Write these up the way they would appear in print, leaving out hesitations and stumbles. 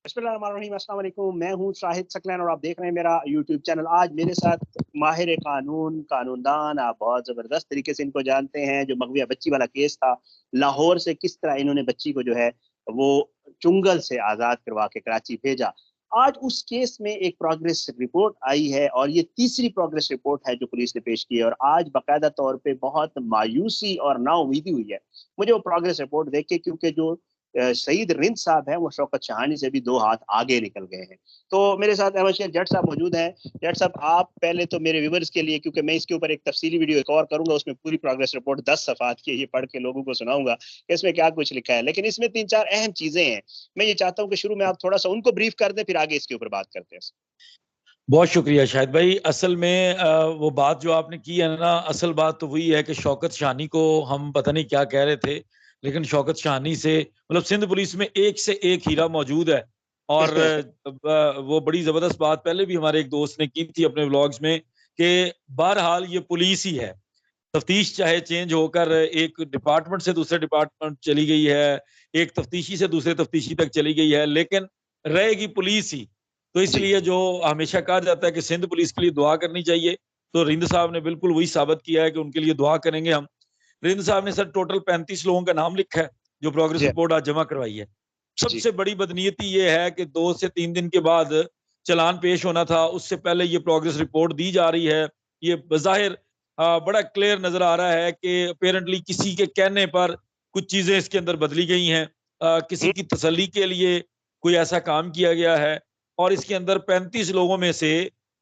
अस्सलाम वालेकुम। मैं हूँ शाहिद सकलैन और आप देख रहे हैं मेरा यूट्यूब चैनल। आज मेरे साथ माहिर कानून, कानूनदान, आप बहुत ज़बरदस्त तरीके से इनको जानते हैं, जो मगविया बच्ची वाला केस था, लाहौर से किस तरह इन्होंने बच्ची को जो है वो चुंगल से आज़ाद करवा के कराची भेजा। आज उस केस में एक प्रोग्रेस रिपोर्ट आई है और ये तीसरी प्रोग्रेस रिपोर्ट है जो पुलिस ने पेश की है, और आज बाकायदा तौर पे बहुत मायूसी और नाउमीदी हुई है मुझे वो प्रोग्रेस रिपोर्ट देख के, क्योंकि जो सईद रिंद साहब हैं वो शौकत शाहानी से भी 2 हाथ आगे निकल गए हैं। तो मेरे साथ अहमद शेख जट साहब मौजूद हैं। जट साहब, आप पहले तो मेरे व्यूवर्स के लिए, क्योंकि मैं इसके ऊपर एक तफसीली वीडियो एक और करूंगा, उसमें पूरी प्रोग्रेस रिपोर्ट 10 सफ़ात की, ये पढ़ के लोगों को सुनाऊंगा कि इसमें क्या कुछ लिखा है, लेकिन इसमें 3-4 अहम चीजें हैं। मैं ये चाहता हूँ कि शुरू में आप थोड़ा सा उनको ब्रीफ कर दें, फिर आगे इसके ऊपर बात करते हैं। बहुत शुक्रिया शाहिद भाई। असल में वो बात जो आपने की है ना, असल बात तो वही है कि शौकत शाहानी को हम पता नहीं क्या कह रहे थे, लेकिन शौकत शाहानी से मतलब सिंध पुलिस में एक से एक हीरा मौजूद है। और वो बड़ी ज़बरदस्त बात पहले भी हमारे एक दोस्त ने की थी अपने व्लॉग्स में कि बहरहाल ये पुलिस ही है। तफ्तीश चाहे चेंज होकर एक डिपार्टमेंट से दूसरे डिपार्टमेंट चली गई है, एक तफ्तीशी से दूसरे तफ्तीशी तक चली गई है, लेकिन रहेगी पुलिस ही। तो इसलिए जो हमेशा कहा जाता है कि सिंध पुलिस के लिए दुआ करनी चाहिए, तो रिंद साहब ने बिल्कुल वही साबित किया है कि उनके लिए दुआ करेंगे हम। रिंद साहब ने सर टोटल 35 लोगों का नाम लिखा है जो प्रोग्रेस रिपोर्ट आज जमा करवाई है। सबसे बड़ी बदनीयती ये है कि 2 से 3 दिन के बाद चलान पेश होना था, उससे पहले ये प्रोग्रेस रिपोर्ट दी जा रही है। ये बज़ाहिर बड़ा क्लियर नजर आ रहा है कि अपेरेंटली किसी के कहने पर कुछ चीजें इसके अंदर बदली गई हैं, किसी की तसल्ली के लिए कोई ऐसा काम किया गया है। और इसके अंदर 35 लोगों में से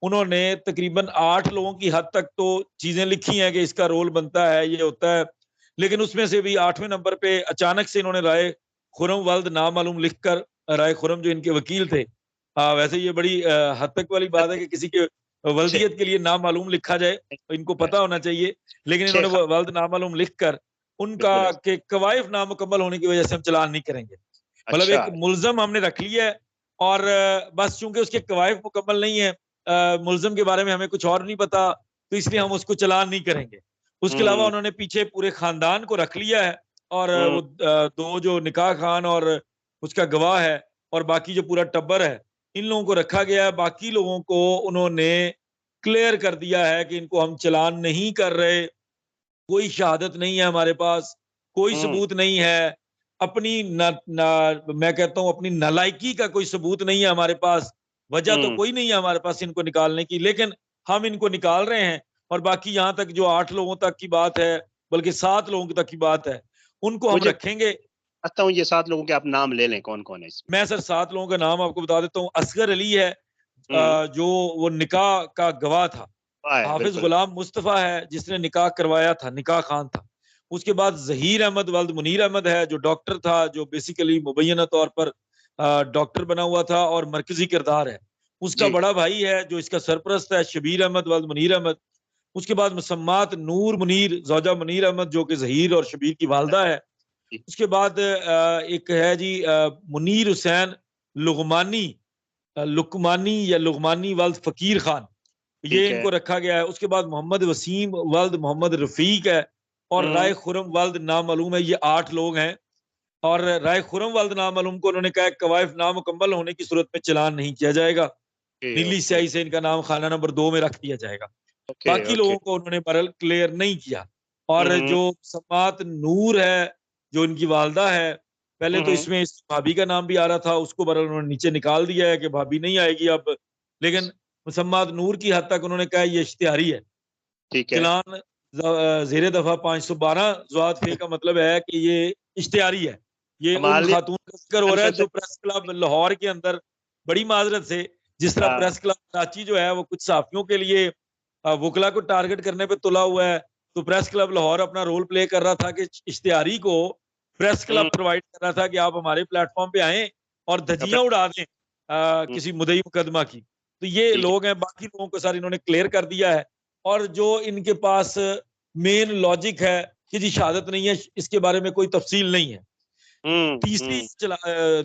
उन्होंने तकरीबन 8 लोगों की हद तक तो चीजें लिखी हैं कि इसका रोल बनता है, ये होता है, लेकिन उसमें से भी 8वें नंबर पे अचानक से इन्होंने राय खुरम वल्द नामालूम लिखकर, राय खुरम जो इनके वकील थे, वैसे ये बड़ी हद तक वाली बात है कि किसी के वल्दियत के लिए नामालूम लिखा जाए, तो इनको पता होना चाहिए, लेकिन इन्होंने वल्द नामालूम लिखकर उनका के कवायफ नामुकम्मल होने की वजह से हम चलान नहीं करेंगे। मतलब एक मुल्जम हमने रख लिया है और बस चूंकि उसके कवायफ मुकम्मल नहीं है, मुल्जम के बारे में हमें कुछ और नहीं पता, तो इसलिए हम उसको चलान नहीं करेंगे। उसके अलावा उन्होंने पीछे पूरे खानदान को रख लिया है और वो 2 जो निकाह खान और उसका गवाह है और बाकी जो पूरा टब्बर है, इन लोगों को रखा गया है। बाकी लोगों को उन्होंने क्लियर कर दिया है कि इनको हम चलान नहीं कर रहे, कोई शहादत नहीं है हमारे पास, कोई सबूत नहीं है, अपनी मैं कहता हूं अपनी नालायकी का कोई सबूत नहीं है हमारे पास, वजह तो कोई नहीं है हमारे पास इनको निकालने की, लेकिन हम इनको निकाल रहे हैं। और बाकी यहाँ तक जो 8 लोगों तक की बात है, बल्कि 7 लोगों तक की बात है, उनको हम रखेंगे। अच्छा, ये 7 लोगों के आप नाम ले लें, कौन कौन है इसमें? मैं सर 7 लोगों का नाम आपको बता देता हूँ। असगर अली है, जो वो निकाह का गवाह था। हाफिज गुलाम मुस्तफा है जिसने निकाह करवाया था, निकाह खान था। उसके बाद जहीर अहमद वल्द मुनीर अहमद है जो डॉक्टर था, जो बेसिकली मुबैना तौर पर डॉक्टर बना हुआ था और मरकजी किरदार है। उसका बड़ा भाई है जो इसका सरपरस्त है, शबीर अहमद वल्द मुनीर अहमद। उसके बाद मुसम्मात नूर मुनीर जौजा मुनीर अहमद जो कि जहीर और शबीर की वालदा है। उसके बाद एक है जी मुनीर हुसैन लुगमानी, लुकमानी या लुगमानी वल्द फकीर खान, ये इनको रखा गया है। उसके बाद मोहम्मद वसीम वल्द मोहम्मद रफीक है और राय खुरम वल्द नामालूम है। ये 8 लोग हैं और राय खुरम वल्द नामालूम को उन्होंने कहा कवायफ नामुकम्मल होने की सूरत में चलान नहीं किया जाएगा, नीली स्याही से इनका नाम खाना नंबर 2 में रख दिया जाएगा। बाकी लोगों को उन्होंने बरल क्लियर नहीं किया। और जो समात नूर है जो इनकी वालदा है, पहले तो इसमें इस भाभी का नाम भी आ रहा था, उसको बरल उन्होंने नीचे निकाल दिया है कि भाभी नहीं आएगी अब, लेकिन मुसम्मात नूर की हद तक उन्होंने कहा ये इश्तिहारी है। चलान जेर दफा 512 ज़वात फे का मतलब है कि ये इश्तिहारी है। ये उन खातून का जिक्र हो रहा है जो प्रेस क्लब लाहौर के अंदर, बड़ी माजरत से, जिस तरह प्रेस क्लब कराची जो है वो कुछ साफियों के लिए वकला को टारगेट करने पे तुला हुआ है, तो प्रेस क्लब लाहौर अपना रोल प्ले कर रहा था कि इश्तिहारी को प्रेस क्लब प्रोवाइड कर रहा था कि आप हमारे प्लेटफॉर्म पे आए और धज्जियां उड़ा दें किसी मुद्दई मुकदमा की। तो ये लोग हैं, बाकी लोगों को सर इन्होंने क्लियर कर दिया है। और जो इनके पास मेन लॉजिक है कि जी शहादत नहीं है, इसके बारे में कोई तफसील नहीं है। तीसरी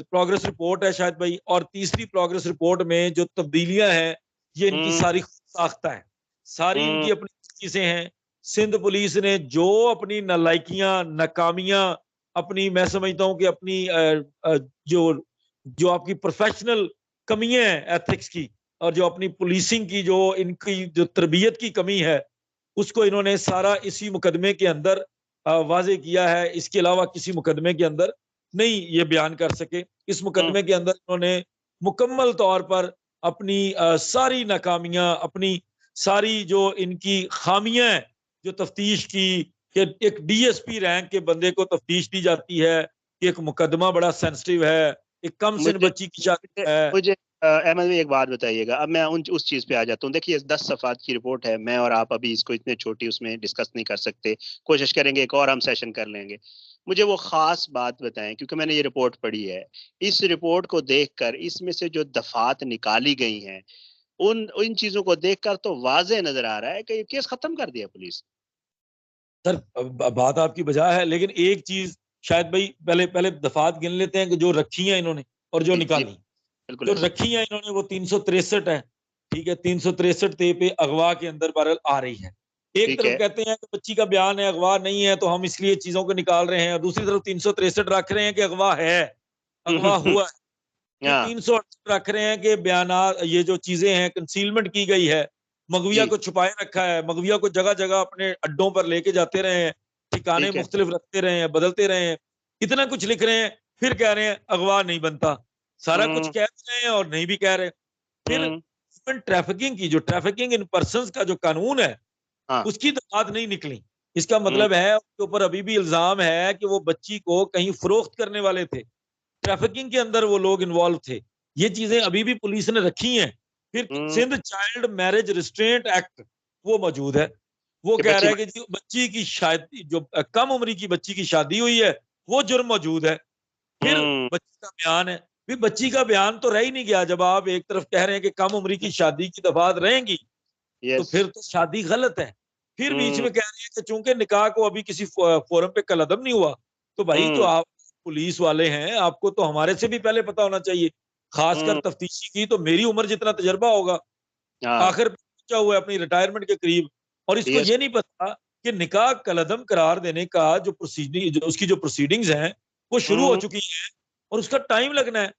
प्रोग्रेस रिपोर्ट है शायद भाई, और तीसरी प्रोग्रेस रिपोर्ट में जो तब्दीलियां हैं ये इनकी सारी साख्ता है, सारी इनकी अपनी चीजें हैं। सिंध पुलिस ने जो अपनी नालायकियां नाकामियां अपनी, मैं समझता हूं कि अपनी जो जो आपकी प्रोफेशनल कमियां हैं एथिक्स की, और जो अपनी पुलिसिंग की जो इनकी जो तरबियत की कमी है, उसको इन्होंने सारा इसी मुकदमे के अंदर वाजे किया है। इसके अलावा किसी मुकदमे के अंदर नहीं ये बयान कर सके। इस मुकदमे के अंदर इन्होंने मुकम्मल तौर पर अपनी सारी नाकामियां, अपनी सारी जो इनकी खामियां हैं, जो तफ्तीश की, कि एक डीएसपी रैंक के बंदे को तफ्तीश दी जाती है कि एक मुकदमा बड़ा सेंसिटिव है, एक कम सिन मुझे बच्ची की शादी मुझे है। मुझे, अहमद भाई एक बात बताइएगा। अब मैं उस चीज पे आ जाता हूँ। देखिए 10 सफ़ात की रिपोर्ट है, मैं और आप अभी इसको इतने छोटी उसमें डिस्कस नहीं कर सकते। कोशिश करेंगे एक और हम सेशन कर लेंगे। मुझे वो खास बात बताएं, क्योंकि मैंने ये रिपोर्ट पढ़ी है। इस रिपोर्ट को देखकर इसमें से जो दफात निकाली गई हैं, उन इन चीजों को देखकर तो वाज़े नजर आ रहा है कि ये केस खत्म कर दिया पुलिस। सर बात आपकी बजा है, लेकिन एक चीज शायद भाई पहले पहले दफात गिन लेते हैं कि जो रखी है इन्होंने और जो जी जी, निकाली। बिल्कुल जो ऐसे। रखी है इन्होंने वो 363 है। ठीक है, 363 ते पे अगवा के अंदर बहरहाल आ रही है। एक ठीक तरफ है। कहते हैं कि बच्ची का बयान है, अगवा नहीं है, तो हम इसलिए चीजों को निकाल रहे हैं, और दूसरी तरफ 363 रख रहे हैं कि अगवा है, अगवा हम्म। हुआ है। फिर हाँ। 368 रख रहे हैं कि बयान, ये जो चीजें हैं कंसीलमेंट की गई है, मगविया जी। को छुपाए रखा है, मगविया को जगह जगह अपने अड्डों पर लेके जाते रहे हैं, ठिकाने ठीक है। मुख्तलिफ रखते रहे हैं, बदलते रहे हैं, इतना कुछ लिख रहे हैं। फिर कह रहे हैं अगवा नहीं बनता। सारा कुछ हम्म। कह रहे हैं और नहीं भी कह रहे। फिर हम्म। ट्रैफिकिंग की, जो ट्रैफिकिंग इन पर्सन का जो कानून है, हाँ। उसकी तो बात नहीं निकली। इसका हम्म। मतलब है उसके ऊपर अभी भी इल्जाम है कि वो बच्ची को कहीं फरोख्त करने वाले थे, ट्रैफिकिंग के अंदर वो लोग इन्वॉल्व थे। ये चीजें अच्छा। अभी भी पुलिस ने रखी हैं। फिर हम्म। Sindh child marriage restraint act वो मौजूद है। वो कि कह बच्ची रहा है कि जो बच्ची की शादी, जो कम उम्र की बच्ची की शादी हुई है, वो जुर्म मौजूद है। फिर हम्म। बच्ची का बयान है। फिर बच्ची का बयान तो रह ही नहीं गया। जब आप एक तरफ कह रहे हैं कि कम उम्र की शादी की दफात रहेंगी, तो यस। फिर तो शादी गलत है। फिर बीच हम्म। में कह रहे हैं कि चूंकि निकाह को अभी किसी फोरम पे कलअदम नहीं हुआ, तो भाई जो हम्म। आप पुलिस वाले हैं, आपको तो हमारे से भी पहले पता होना चाहिए। खासकर हम्म। तफ्तीशी की तो मेरी उम्र जितना तजर्बा होगा, हाँ। आखिर पहुंचा हुआ है अपनी रिटायरमेंट के करीब, और इसको यस। ये नहीं पता कि निकाह कलअदम करार देने का जो प्रोसीडिंग, जो उसकी जो प्रोसीडिंग्स हैं, वो शुरू हो हम्म। चुकी है, और उसका टाइम लगना है।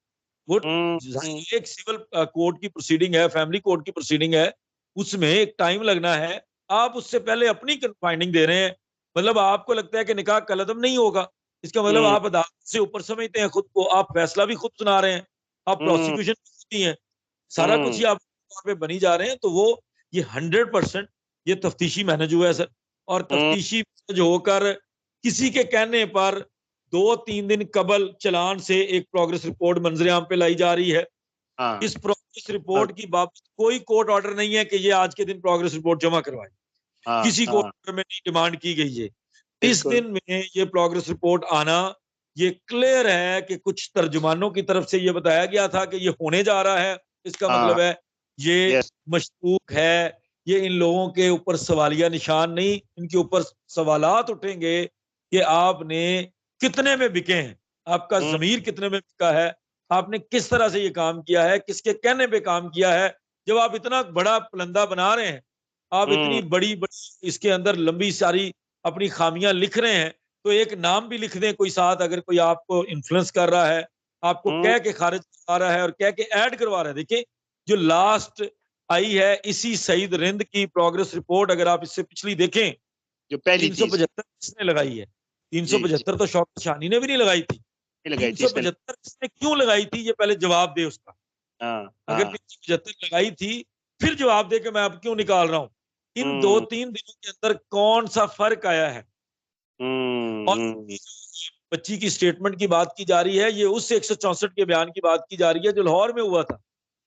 वो हम्म। हम्म। एक सिविल कोर्ट की प्रोसीडिंग है, फैमिली कोर्ट की प्रोसीडिंग है, उसमें एक टाइम लगना है। आप उससे पहले अपनी फाइंडिंग दे रहे हैं। मतलब आपको लगता है कि निकाह कलअदम नहीं होगा, इसका मतलब हम्म। आप अदालत से ऊपर समझते हैं खुद को, आप फैसला भी खुद सुना रहे हैं, आप हम्म। प्रोसिक्यूशन भी होती हैं, सारा कुछ हम्म। ही आप तौर पे बनी जा रहे हैं। तो वो ये 100% ये तफ्तीशी मैनेज हुआ है सर। और हम्म। तफ्तीशी मैनेज होकर किसी के कहने पर 2-3 दिन कबल चलान से एक प्रोग्रेस रिपोर्ट मंजरेआम पे लाई जा रही है। हाँ। इस प्रोग्रेस हाँ। रिपोर्ट की बाबत कोई कोर्ट ऑर्डर नहीं है कि ये आज के दिन प्रोग्रेस रिपोर्ट जमा करवाए। हाँ। किसी कोर्ट हाँ। ऑर्डर में नहीं डिमांड की गई है। इस बिल्कुल। दिन में ये प्रोग्रेस रिपोर्ट आना, ये क्लियर है कि कुछ तर्जुमानों की तरफ से ये बताया गया था कि ये होने जा रहा है। इसका हाँ। मतलब है ये यस। मशकूक है। ये इन लोगों के ऊपर सवालिया निशान नहीं, इनके ऊपर सवालात उठेंगे कि आपने कितने में बिके हैं, आपका हम्म। जमीर कितने में बिका है, आपने किस तरह से ये काम किया है, किसके कहने पे काम किया है। जब आप इतना बड़ा पलंदा बना रहे हैं, आप इतनी हम्म। बड़ी बड़ी इसके अंदर लंबी सारी अपनी खामियां लिख रहे हैं, तो एक नाम भी लिख दें कोई साथ, अगर कोई आपको इन्फ्लुएंस कर रहा है, आपको हम्म। कह के खारिज करवा रहा है और कह के ऐड करवा रहा है। देखिए जो लास्ट आई है इसी सईद रिंद की प्रोग्रेस रिपोर्ट, अगर आप इससे पिछली देखें, जो पहली तीन सौ थी इसकी। पचहत्तर किसने लगाई है? तीन सौ जी जी। पचहत्तर तो शौकत शानी ने भी नहीं लगाई थी। ये लगाई तीन थी सौ इसने। पचहत्तर किसने क्यों लगाई थी, ये पहले जवाब दे उसका। हाँ। अगर हाँ। 375 लगाई थी, फिर जवाब दे कि मैं अब क्यों निकाल रहा हूं। इन दो हम्म। तीन दिनों के अंदर कौन सा फर्क आया है? हम्म। और बच्ची की स्टेटमेंट की बात की जा रही है, ये उस 164 के बयान की बात की जा रही है जो लाहौर में हुआ था।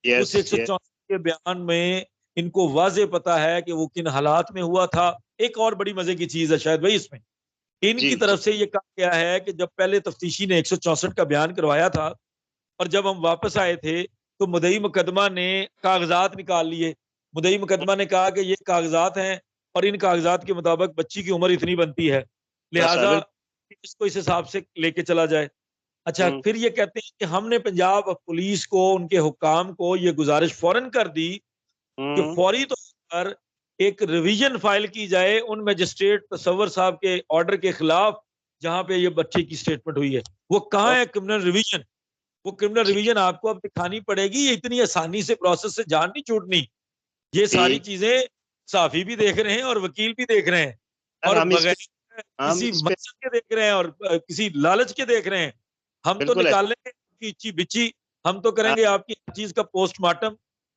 यस। उस 164 के बयान में इनको वाजे पता है कि वो किन हालात में हुआ था। एक और बड़ी मजे की चीज है शायद भाई इसमें, जी इनकी जी। तरफ से ये कहा गया है कि जब पहले तफ्तीशी ने 164 का बयान करवाया था, और जब हम वापस आए थे, तो मुदई मुकदमा ने कागजात निकाल लिए। मुदई मुकदमा ने कहा कि ये कागजात हैं, और इन कागजात के मुताबिक बच्ची की उम्र इतनी बनती है, बस लिहाजा बिल्कुल। इसको इस हिसाब से लेके चला जाए। अच्छा, हम्म। फिर ये कहते हैं कि हमने पंजाब पुलिस को, उनके हुक्काम को ये गुजारिश फौरन कर दी कि हम्म। फौरी तौर पर एक रिवीजन फाइल की जाए उन मजिस्ट्रेट तसव्वुर साहब के ऑर्डर के खिलाफ, जहां पे ये बच्चे की स्टेटमेंट हुई है। वो कहाँ और है क्रिमिनल रिवीजन? वो क्रिमिनल रिवीजन आपको अब दिखानी पड़ेगी। ये इतनी आसानी से प्रोसेस से जान नहीं छूटनी। ये सारी चीजें साफी भी देख रहे हैं और वकील भी देख रहे हैं, सर और हम बगैर हम किसी इस पे मकसद के देख रहे हैं और किसी लालच के देख रहे हैं। हम तो बिल्कुल है। निकालेंगे आपकी इच्ची बिच्ची, हम तो हाँ करेंगे आपकी हर चीज का पोस्टमार्टम,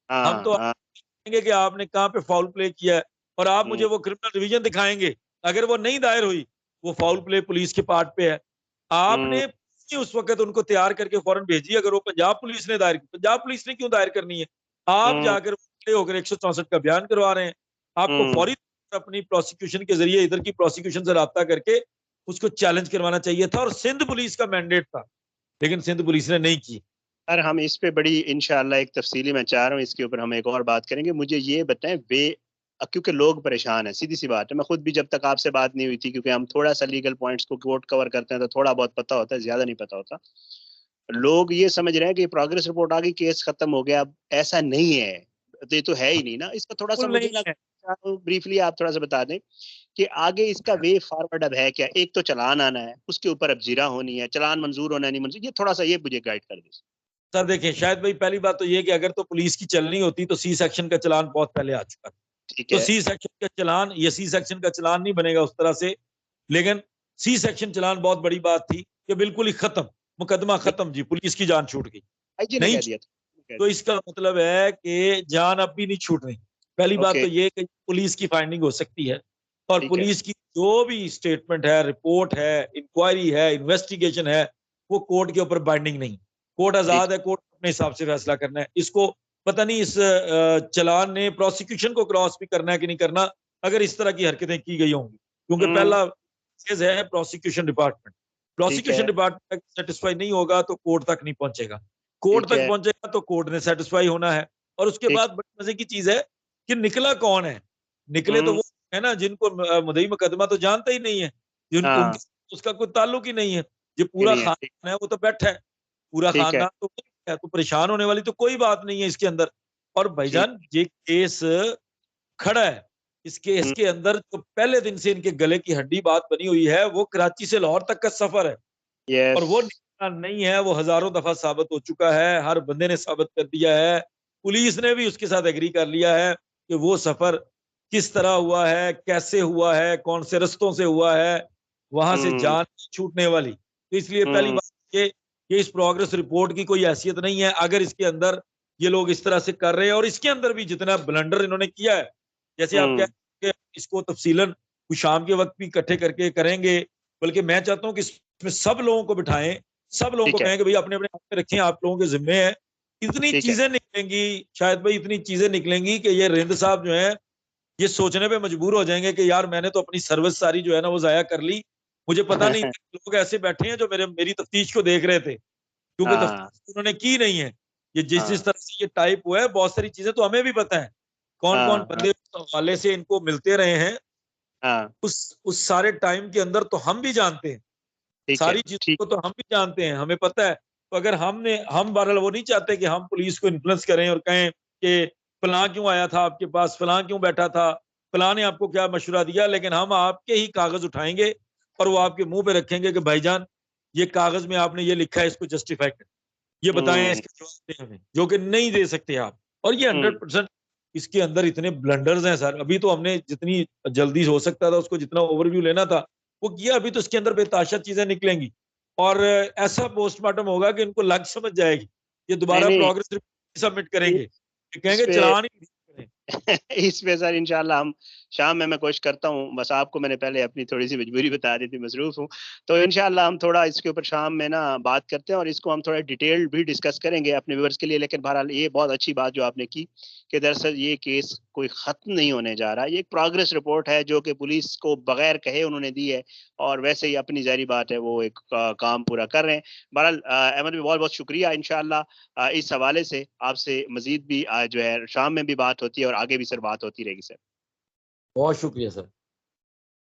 हम हाँ तो हाँ। कहेंगे कि आपने कहाँ पे फाउल प्ले किया है, और आप मुझे हम्म, वो क्रिमिनल रिवीजन दिखाएंगे। अगर वो नहीं दायर हुई, वो फाउल प्ले पुलिस के पार्ट पे है। हम्म, आपने उस वक्त उनको तैयार करके फौरन भेजी। अगर वो पंजाब पुलिस ने दायर की, पंजाब पुलिस ने क्यों दायर करनी है? आप हम्म, जाकर खड़े होकर 164 का बयान करवा रहे हैं। आपको हम्म। फौरी अपनी प्रोसिक्यूशन के जरिए इधर की प्रोसिक्यूशन से राब्ता करके उसको चैलेंज करवाना चाहिए था, और सिंध पुलिस का मैंडेट था, लेकिन सिंध पुलिस ने नहीं की। सर हम इस पे बड़ी इंशाल्लाह एक तफसीली मैं चाह रहा हूँ, इसके ऊपर हम एक और बात करेंगे। मुझे ये बताएं वे, क्योंकि लोग परेशान हैं, सीधी सी बात है। मैं खुद भी जब तक आपसे बात नहीं हुई थी, क्योंकि हम थोड़ा सा लीगल पॉइंट्स को कोर्ट कवर करते हैं तो थोड़ा बहुत पता होता है, ज्यादा नहीं पता होता। लोग ये समझ रहे हैं कि प्रोग्रेस रिपोर्ट आ गई, केस खत्म हो गया। अब ऐसा नहीं है, तो ये तो है ही नहीं ना। इसका थोड़ा सा बिल्कुल मुझे नहीं ना है। ब्रीफली आप थोड़ा सा बता दें कि आगे इसका वे फॉरवर्ड अब है क्या। एक तो चालान आना है, उसके ऊपर अब जीरा होनी है, चालान मंजूर होना है नहीं मंजूर, ये थोड़ा सा ये मुझे गाइड कर दे। सर देखिए, शायद भाई पहली बात तो ये कि अगर तो पुलिस की चलनी होती तो सी सेक्शन का चलान बहुत पहले आ चुका था। ठीक तो है। सी सेक्शन का चलान, ये सी सेक्शन का चलान नहीं बनेगा उस तरह से, लेकिन सी सेक्शन चलान बहुत बड़ी बात थी कि बिल्कुल ही खत्म, मुकदमा खत्म जी, पुलिस की जान छूट गई। आईजी ने नहीं कह छूटी, दिया था, कह तो दिया। इसका मतलब है कि जान अब भी नहीं छूट रही। पहली बात ओके। तो ये कि पुलिस की फाइंडिंग हो सकती है, और ठीक है। पुलिस की जो भी स्टेटमेंट है, रिपोर्ट है, इंक्वायरी है, इन्वेस्टिगेशन है, वो कोर्ट के ऊपर बाइंडिंग नहीं। कोर्ट ठीक। आजाद है, कोर्ट अपने हिसाब से फैसला करना है। इसको पता नहीं इस चलान ने प्रोसिक्यूशन को क्रॉस भी करना है कि नहीं करना, अगर इस तरह की हरकतें की गई होंगी। क्योंकि हम्म। पहला फेज है प्रोसिक्यूशन डिपार्टमेंट। ठीक प्रोसिक्यूशन है। डिपार्टमेंट सेटिस्फाई नहीं होगा तो कोर्ट तक नहीं पहुंचेगा। कोर्ट ठीक तक है। पहुंचेगा तो कोर्ट ने सेटिस्फाई होना है। और उसके ठीक। बाद बड़ी मजे की चीज है कि निकला कौन है। निकले तो हम्म। वो है ना जिनको मुद्दई मुकदमा तो जानता ही नहीं है, जिन हाँ। उनके उसका कोई ताल्लुक ही नहीं है। जो ये पूरा नहीं है। ठीक। खानदान है वो तो बैठा है, पूरा ठीक है। खानदान तो है, तो परेशान होने वाली तो कोई बात नहीं है इसके अंदर। और ठीक। भाईजान ये केस खड़ा है, इस केस हम्म। के अंदर जो पहले दिन से इनके गले की हड्डी बात बनी हुई है, वो कराची से लाहौर तक का सफर है। और यस। वो निकलना नहीं है, वो हजारों दफा साबित हो चुका है, हर बंदे ने साबित कर दिया है, पुलिस ने भी उसके साथ एग्री कर लिया है कि वो सफर किस तरह हुआ है, कैसे हुआ है, कौन से रस्तों से हुआ है, वहां से हम्म। जान छूटने वाली। तो इसलिए पहली हम्म। बात ये इस प्रोग्रेस रिपोर्ट की कोई हैसियत नहीं है अगर इसके अंदर ये लोग इस तरह से कर रहे हैं। और इसके अंदर भी जितना ब्लंडर इन्होंने किया है, जैसे आप कह हम्म। रहे हैं कि इसको तफसीलन कुछ शाम के वक्त भी इकट्ठे करके करेंगे, बल्कि मैं चाहता हूं कि इसमें सब लोगों को बिठाएं, सब लोगों को ठीक है। कहें कि भाई अपने अपने हाथ में रखें, आप लोगों के जिम्मे है। इतनी ठीक है। चीजें निकलेंगी, शायद भाई इतनी चीजें निकलेंगी कि ये रिंद साहब जो है ये सोचने पे मजबूर हो जाएंगे कि यार मैंने तो अपनी सर्विस सारी जो है ना वो जाया कर ली, मुझे पता नहीं था लोग ऐसे बैठे हैं जो मेरी तफ्तीश को देख रहे थे, क्योंकि हाँ तफ्तीश उन्होंने की नहीं है। ये जिस जिस हाँ तरह से ये टाइप हुआ है, बहुत सारी चीजें तो हमें भी पता है, कौन कौन हाँ हाँ। बंदे उस हवाले से इनको मिलते रहे हैं। हाँ। उस सारे टाइम के अंदर तो हम भी जानते हैं, ठीक है। सारी चीजों ठीक। को तो हम भी जानते हैं, हमें पता है। तो अगर हम बहरहाल वो नहीं चाहते कि हम पुलिस को इन्फ्लुएंस करें और कहें कि फलां क्यों आया था आपके पास, फलां क्यों बैठा था, फलां ने आपको क्या मशवरा दिया, लेकिन हम आपके ही कागज उठाएंगे और वो आपके मुंह पे रखेंगे कि भाईजान ये कागज में आपने ये लिखा है, इसको जस्टिफाई करें, ये बताएं, हम्म। इसका जवाब दें हमें, जो कि नहीं दे सकते आप। और ये हम्म। 100% इसके अंदर इतने ब्लंडर्स हैं सर। अभी तो हमने जितनी जल्दी हो सकता था उसको जितना ओवरव्यू लेना था वो किया, अभी तो इसके अंदर बेताशा चीजें निकलेंगी, और ऐसा पोस्टमार्टम होगा कि इनको लग समझ जाएगी, ये नहीं दोबारा नहीं। प्रोग्रेस रिपोर्ट सबमिट इ- करेंगे, ये इस कहेंगे पे चलान ही नहीं करें। इस पे सर इंशाल्लाह हम शाम में मैं कोशिश करता हूँ। बस आपको मैंने पहले अपनी थोड़ी सी मजबूरी बता दी थी, मसरूफ हूँ। तो इंशाल्लाह हम थोड़ा इसके ऊपर शाम में ना बात करते हैं, और इसको हम थोड़ा डिटेल भी डिस्कस करेंगे अपने व्यूअर्स के लिए। लेकिन बहरहाल ये बहुत अच्छी बात जो आपने की कि दरअसल ये केस कोई ख़त्म नहीं होने जा रहा। ये एक प्रोग्रेस रिपोर्ट है जो कि पुलिस को बगैर कहे उन्होंने दी है, और वैसे ही अपनी जारी बात है वो एक काम पूरा कर रहे हैं। बहरहाल अहमद भी बहुत बहुत शुक्रिया। इंशाल्लाह इस हवाले से आपसे मजीद भी जो है शाम में भी बात होती है और आगे भी सर बात होती रहेगी सर। बहुत शुक्रिया सर।